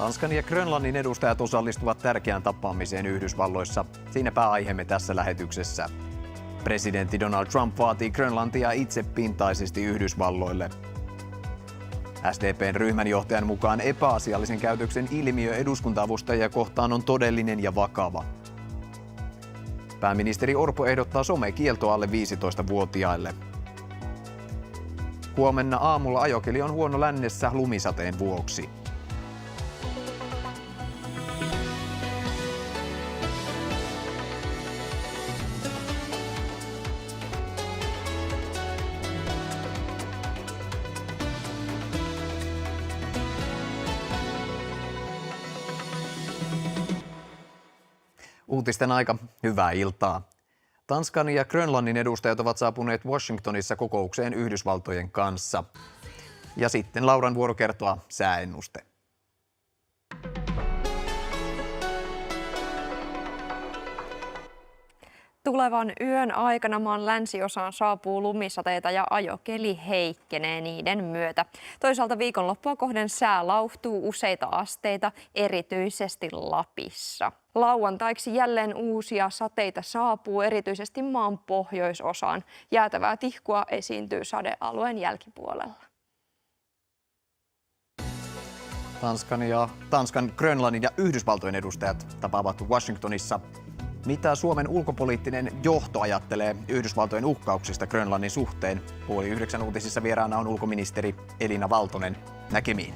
Tanskan ja Grönlannin edustajat osallistuvat tärkeään tapaamiseen Yhdysvalloissa. Siinä pääaiheemme tässä lähetyksessä. Presidentti Donald Trump vaatii Grönlantia itsepintaisesti Yhdysvalloille. SDP:n ryhmänjohtajan mukaan epäasiallisen käytöksen ilmiö eduskunta-avustajia kohtaan on todellinen ja vakava. Pääministeri Orpo ehdottaa somekieltoa alle 15-vuotiaille. Huomenna aamulla ajokeli on huono lännessä lumisateen vuoksi. Uutisten aika, hyvää iltaa. Tanskan ja Grönlannin edustajat ovat saapuneet Washingtonissa kokoukseen Yhdysvaltojen kanssa. Ja sitten Lauran vuoro kertoa sääennuste. Tulevan yön aikana maan länsiosaan saapuu lumisateita ja ajokeli heikkenee niiden myötä. Toisaalta viikonloppua kohden sää lauhtuu useita asteita, erityisesti Lapissa. Lauantaiksi jälleen uusia sateita saapuu erityisesti maan pohjoisosaan. Jäätävää tihkua esiintyy sadealueen jälkipuolella. Tanskan, Grönlannin ja Yhdysvaltojen edustajat tapaavat Washingtonissa. Mitä Suomen ulkopoliittinen johto ajattelee Yhdysvaltojen uhkauksista Grönlannin suhteen? 8:30 uutisissa vieraana on ulkoministeri Elina Valtonen. Näkemiin.